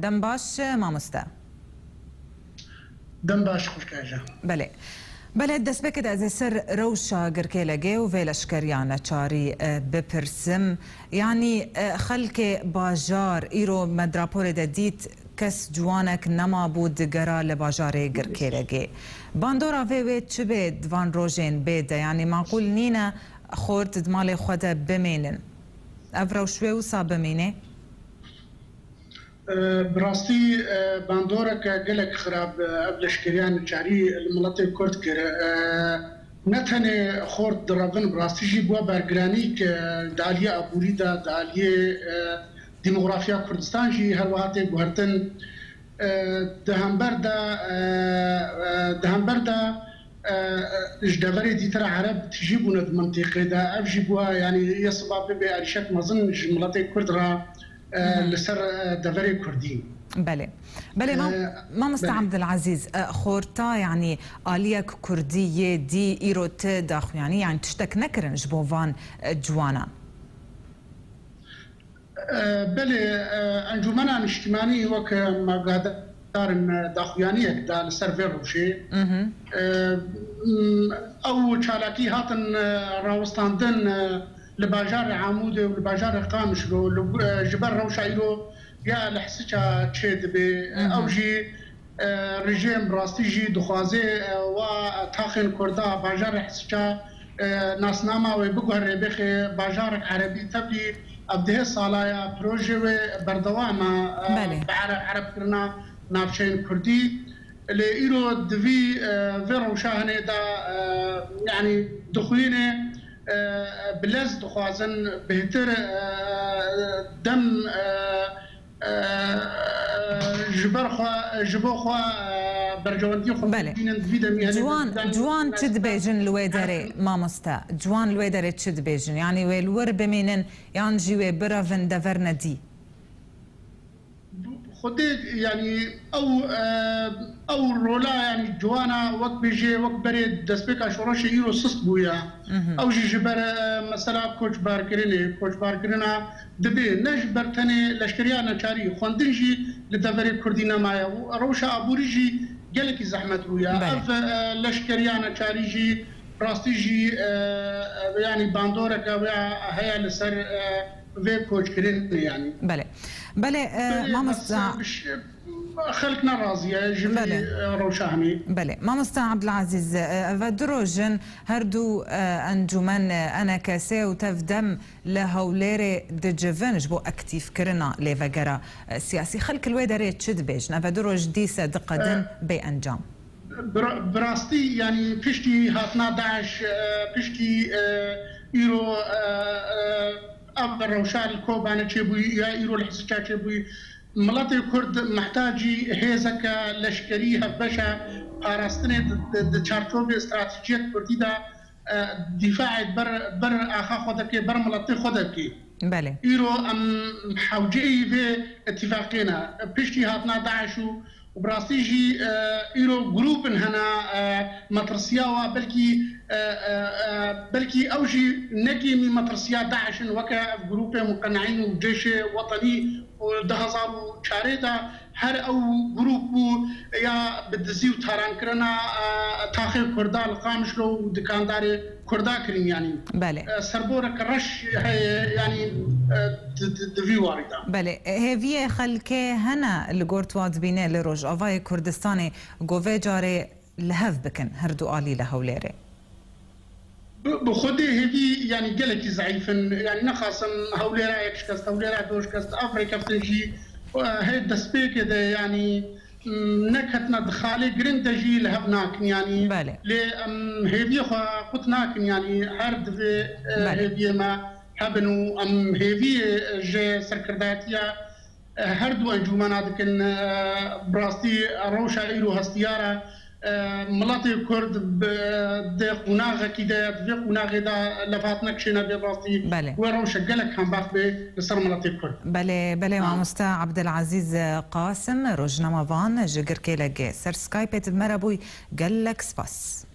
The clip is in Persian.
دم باش مامۆستا. دم باش خوشکاژە. بله دەست بکرد از سر روشا گرکێلەگێ و وێ لەشکریانە چاری بپرسم یعنی خەلکێ باژار ئیرۆ مەدراپۆلێدا دیت کەس جوانێک نەما بوو دگەرا لە باژارێ گرکێلەگێ. باندۆرا وێ چ بێ دوان ڕۆژێن بێدە یعنی ماقول نینە خۆرد ماڵێ خۆدە بمێنن. ئەڤ ڕەوشوێ وسا بمێنێ؟ براستي باندورك قالك خراب لشكريان شعري المناطق كرد كر نتني خورد درافن براستي جي بوا برجرانيك داليا أبوريدا داليا ديموغرافيا كردستان جي هالوقت بوهرتن دهنبردا جدوري دي ترى عرب تجيبون المنطقة دا أفجيبوا يعني يصبح بأريشات مظن مناطق كرد را لسر دفري كردي. بله مامۆستا عەبدولعەزیز خۆرتا يعني آلیەک کوردیە دی ئیرۆ داخوێنی يعني تشتێک نەکردن ji بۆ van جوانان. بله ئەنجومەنان نیشتیمانی وەک ماگادارن داخوێنیەک دا لەسەر vê rewşê ئەو چالاکی هاتن ڕاوەستاندن لباجار عمود ولباجار قامش جبر روشايرو يا لحسكا تشيد بي اوجي رجيم راستيجي دخوازي وتاخن كردا باجار حسكا ناسنامه وبقهر بخي باجار عربي تبي ابده صالايا بروجي بردوامه عرب كرنا نافشين كردي اللي ايرو دفي فيرو شاهنه دا يعني دخوينه بلز دخوازن بهتر دم جبوخوا برجواندی خو جوان چد بیجن لویداره مامۆستا جوان لویداره چد بیجن يعني ویلور بمینن یان جیوی برافن دفر ندی خدي يعني او رولا يعني جوانا وقت بيجي وقت بريد دسبيكا شورش يرو سست بويا او جي جبر مثلا كوچ باركرنا دبي نجبر تاني لشكريانا شاري خوندنجي لدفري كردينا مايا روشا ابوريجي قالك زحمه رويا اف لشكريانا شاريجي راستيجي يعني باندورك هيا لسر في كوچ كرين يعني بله مامۆستا خلقنا راضية جميل روشاهمي مامۆستا عەبدولعەزیز ودروجن هردو أنجومن أنا كاسي وتفدم لهوليري دجفنج بو أكتيف كرنا لفقرا سياسي خلق الويداري تشد بيجن ودروج ديسة دقدن بأنجام براستي يعني بشتي هاتنا داعش بشتي إيرو أبر روشال الكوبانة شبوي يا إيرو الحسكا شبوي ملاطي كرد محتاجي هيزكا لشكريها بشا باراستني دشارتوب استراتيجية كردي دا دفاع بر آخا خودكي بر ملاطي خودكي إيرو أم حوجي في اتفاقنا بشتي هاتنا داعشو وبراستيجي إيرو جروب هنا مطرسيا بلكي أوجي نكي من مطرسيا داعش وكا جروب مقنعين وجيش وطني ودهزارو شاريدا هر أو جروب يا بدزيو تهران كرنا تاخير كردا القامش لو دكانداري كردا كريم يعني سربورة كرش يعني دفي واردة هذه خلكي هنا الجورتواد بينه لروج أفاي كردستاني جوفي جاري لهف بكن هردو آلي لهوليري بخدي هذه يعني قالك ضعيفن يعني نخاصم هوليرا يكشكست هوليرا دوشكست أفريقيا فتنجي هاي الدسبيك ده يعني نكتنا دخالي جرندجي لهبناك يعني لي هذه قطناك يعني هرد في هذه ما هبنو هذه جي سركرداتيا هردو أنجومنا دكن براستي روشا إيرو هستيارة ملاطي كرد بقناغة كده في قناغة دا لفاتنا كشينا براستي وروشا قالك هم باخبي لسر ملاطي كرد بله مامۆستا عەبدولعەزیز قاسم روجنامەوان ji Girkêlê سەر سکایپێت بمەرە بووی gelek spas.